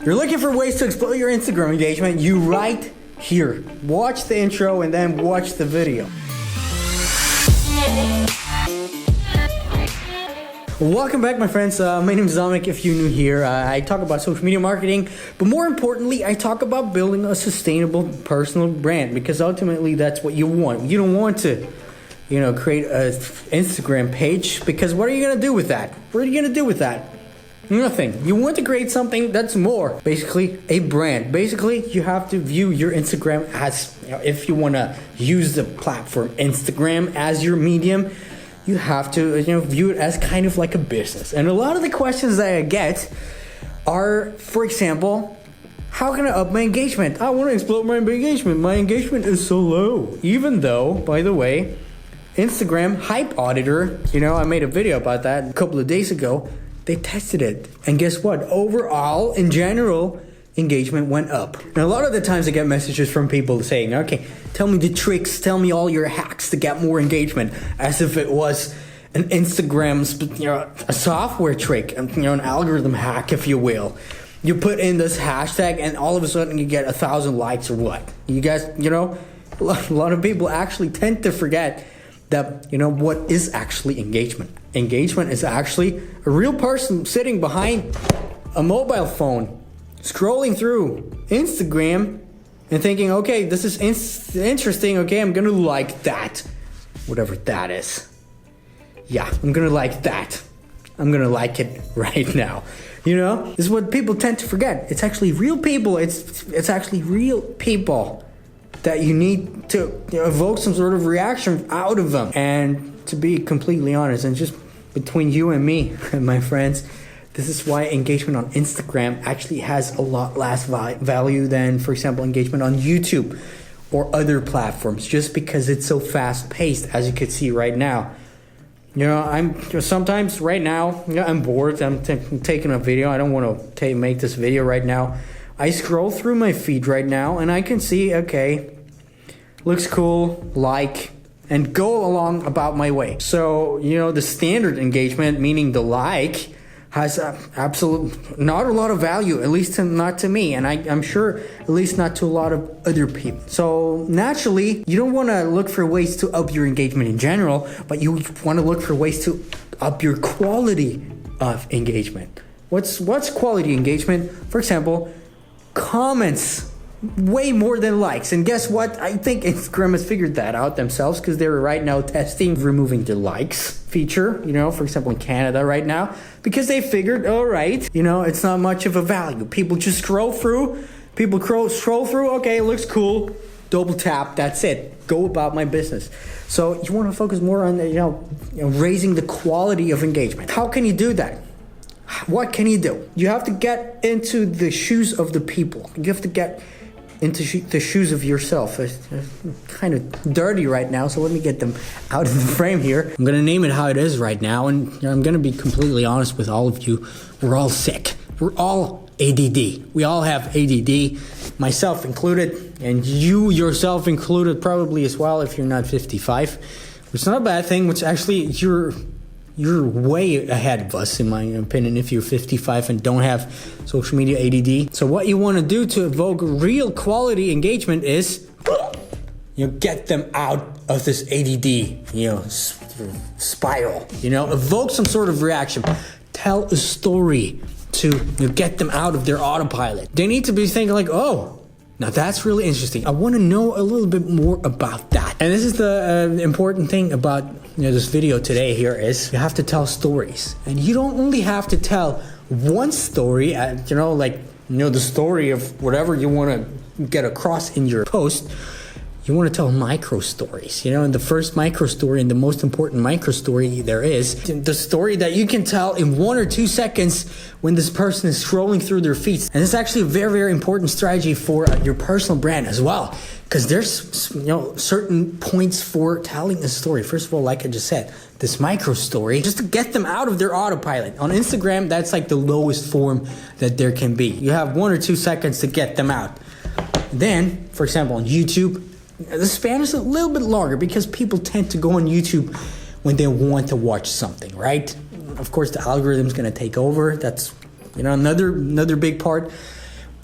You're looking for ways to explode your Instagram engagement? You right here. Watch the intro and then watch the video. Welcome back, my friends. My name is Dominic. If you're new here, I talk about social media marketing, but more importantly, I talk about building a sustainable personal brand, because ultimately that's what you want. You don't want to, create an Instagram page, because what are you going to do with that? What are you going to do with that? Nothing. You want to create something that's more, basically a brand. Basically, you have to view your Instagram as, if you want to use the platform Instagram as your medium, you have to view it as kind of like a business. And a lot of the questions that I get are, for example, how can I up my engagement? I want to explode my engagement. My engagement is so low. Even though, by the way, Instagram Hype Auditor, I made a video about that a couple of days ago. They tested it, and guess what? Overall, in general, engagement went up. And a lot of the times I get messages from people saying, okay, tell me the tricks, tell me all your hacks to get more engagement, as if it was an Instagram, a software trick, an algorithm hack, if you will. You put in this hashtag and all of a sudden you get 1,000 likes or what? You guys, a lot of people actually tend to forget that, what is actually engagement. Engagement is actually a real person sitting behind a mobile phone, scrolling through Instagram and thinking, okay, this is interesting. Okay, I'm going to like that. Whatever that is. Yeah, I'm going to like that. I'm going to like it right now. This is what people tend to forget. It's actually real people. It's actually real people that you need to evoke some sort of reaction out of them. And to be completely honest, and just between you and me, my friends, this is why engagement on Instagram actually has a lot less value than, for example, engagement on YouTube or other platforms, just because it's so fast-paced, as you can see right now. I'm sometimes right now, I'm bored. I'm taking a video. I don't want to make this video right now. I scroll through my feed right now, and I can see, okay, looks cool, like, and go along about my way. So, the standard engagement, meaning the like, has absolute not a lot of value, at least not to me, and I'm sure at least not to a lot of other people. So naturally, you don't want to look for ways to up your engagement in general, but you want to look for ways to up your quality of engagement. What's quality engagement? For example, comments. Way more than likes. And guess what? I think Instagram has figured that out themselves, because they're right now testing removing the likes feature, for example, in Canada right now, because they figured, all right, it's not much of a value. People just scroll through, okay, it looks cool, double tap, that's it. Go about my business. So you want to focus more on, raising the quality of engagement. How can you do that? What can you do? You have to get into the shoes of the people. You have to get into the shoes of yourself. It's kind of dirty right now, so let me get them out of the frame here. I'm going to name it how it is right now, and I'm going to be completely honest with all of you. We're all sick. We're all ADD. We all have ADD, myself included, and you yourself included probably as well if you're not 55. It's not a bad thing, which actually you're way ahead of us, in my opinion, if you're 55 and don't have social media ADD. So what you want to do to evoke real quality engagement is, get them out of this ADD, spiral. Evoke some sort of reaction. Tell a story to get them out of their autopilot. They need to be thinking like, oh, now that's really interesting. I want to know a little bit more about that. And this is the important thing about this video today here is you have to tell stories. And you don't only have to tell one story, the story of whatever you want to get across in your post. You want to tell micro stories, and the first micro story and the most important micro story there is, the story that you can tell in 1 or 2 seconds when this person is scrolling through their feeds. And it's actually a very, very important strategy for your personal brand as well, because there's, certain points for telling a story. First of all, like I just said, this micro story, just to get them out of their autopilot. On Instagram, that's like the lowest form that there can be. You have 1 or 2 seconds to get them out. Then, for example, on YouTube, the span is a little bit longer because people tend to go on YouTube when they want to watch something, right? Of course, the algorithm is going to take over. That's another big part.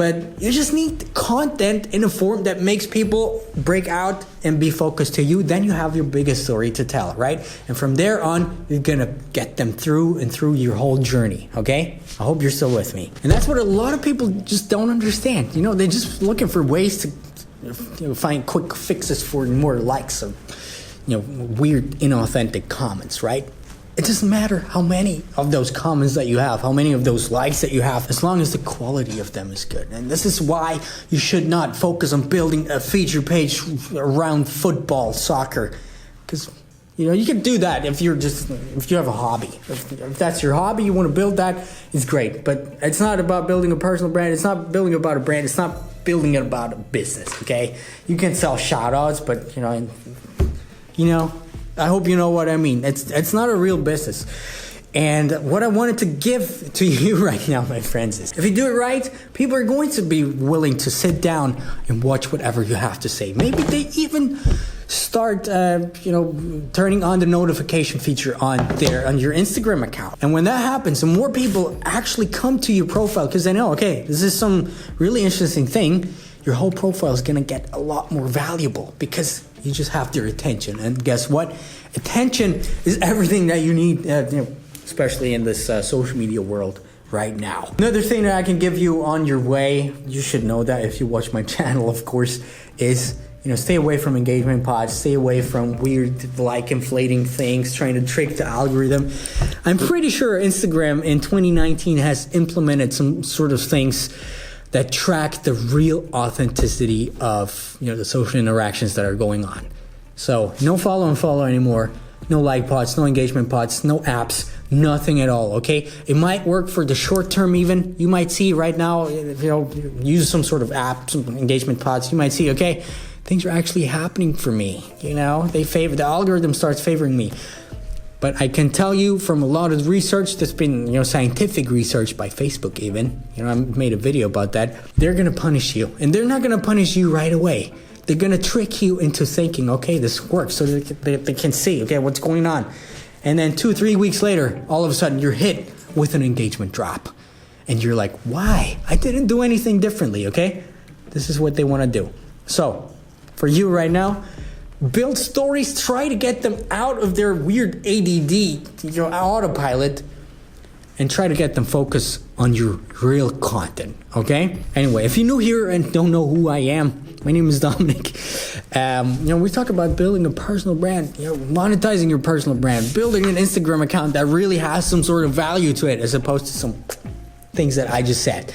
but you just need content in a form that makes people break out and be focused to you. Then you have your biggest story to tell, right? And from there on, you're gonna get them through your whole journey, okay? I hope you're still with me. And that's what a lot of people just don't understand. You know, they're just looking for ways to find quick fixes for more likes of, weird, inauthentic comments, right? It doesn't matter how many of those comments that you have, how many of those likes that you have, as long as the quality of them is good. And this is why you should not focus on building a feature page around football, soccer. Because, you can do that if you have a hobby. If that's your hobby, you want to build that, it's great. But it's not about building a personal brand. It's not building about a brand. It's not building it about a business, okay? You can sell shout-outs, but, I hope you know what I mean. It's not a real business. And what I wanted to give to you right now, my friends, is if you do it right, people are going to be willing to sit down and watch whatever you have to say. Maybe they even start, turning on the notification feature on your Instagram account. And when that happens, the more people actually come to your profile because they know, okay, this is some really interesting thing, your whole profile is going to get a lot more valuable because you just have their attention. And guess what? Attention is everything that you need, especially in this social media world right now. Another thing that I can give you on your way, you should know that if you watch my channel, of course, is, stay away from engagement pods, stay away from weird like inflating things, trying to trick the algorithm. I'm pretty sure Instagram in 2019 has implemented some sort of things that track the real authenticity of the social interactions that are going on. So no follow and follow anymore, no like pods, no engagement pods, no apps, nothing at all, okay? It might work for the short term even. You might see right now, use some sort of app, some engagement pods, you might see, okay, things are actually happening for me, the algorithm starts favoring me. But I can tell you from a lot of research that's been, scientific research by Facebook even, I made a video about that, they're going to punish you. And they're not going to punish you right away. They're going to trick you into thinking, okay, this works, so they can see, okay, what's going on. And then 2-3 weeks later, all of a sudden you're hit with an engagement drop. And you're like, why? I didn't do anything differently, okay? This is what they want to do. So, for you right now, build stories, try to get them out of their weird ADD, autopilot, and try to get them focused on your real content, okay? Anyway, if you're new here and don't know who I am, my name is Dominik. We talk about building a personal brand, monetizing your personal brand, building an Instagram account that really has some sort of value to it as opposed to some things that I just said.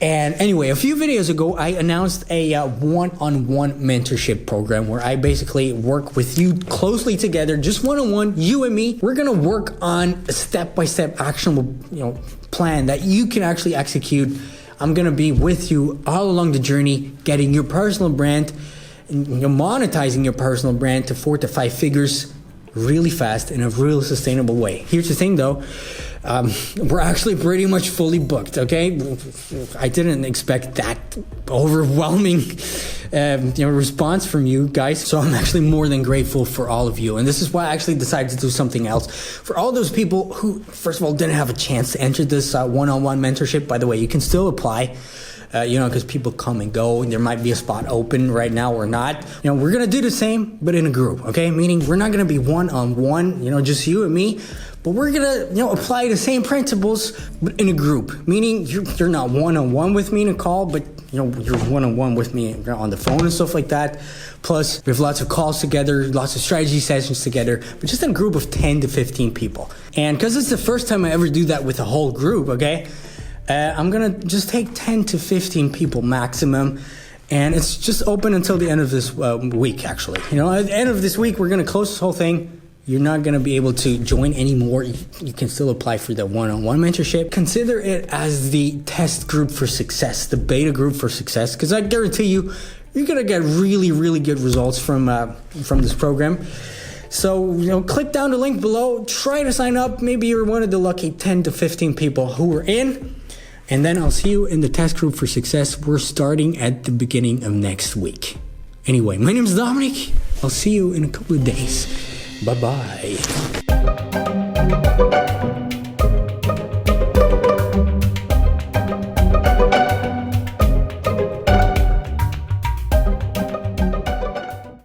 And anyway, a few videos ago, I announced a one-on-one mentorship program where I basically work with you closely together, just one-on-one, you and me. We're going to work on a step-by-step actionable, plan that you can actually execute. I'm going to be with you all along the journey, getting your personal brand, and monetizing your personal brand to 4 to 5 figures really fast in a real sustainable way. Here's the thing though, we're actually pretty much fully booked, okay? I didn't expect that overwhelming response from you guys, so I'm actually more than grateful for all of you. And this is why I actually decided to do something else. For all those people who, first of all, didn't have a chance to enter this one-on-one mentorship, by the way, you can still apply. Because people come and go, and there might be a spot open right now or not. We're gonna do the same, but in a group, okay? Meaning we're not gonna be one-on-one, just you and me, but we're gonna, apply the same principles, but in a group. Meaning you're not one-on-one with me in a call, but you're one-on-one with me on the phone and stuff like that. Plus, we have lots of calls together, lots of strategy sessions together, but just in a group of 10 to 15 people. And because it's the first time I ever do that with a whole group, okay? I'm gonna just take 10 to 15 people maximum, and it's just open until the end of this week, actually. At the end of this week, we're gonna close this whole thing. You're not gonna be able to join anymore. You can still apply for the one-on-one mentorship. Consider it as the test group for success, the beta group for success, because I guarantee you, you're gonna get really, really good results from this program. So, click down the link below, try to sign up. Maybe you're one of the lucky 10 to 15 people who are in. And then I'll see you in the test group for success. We're starting at the beginning of next week. Anyway, my name is Dominik. I'll see you in a couple of days. Bye-bye.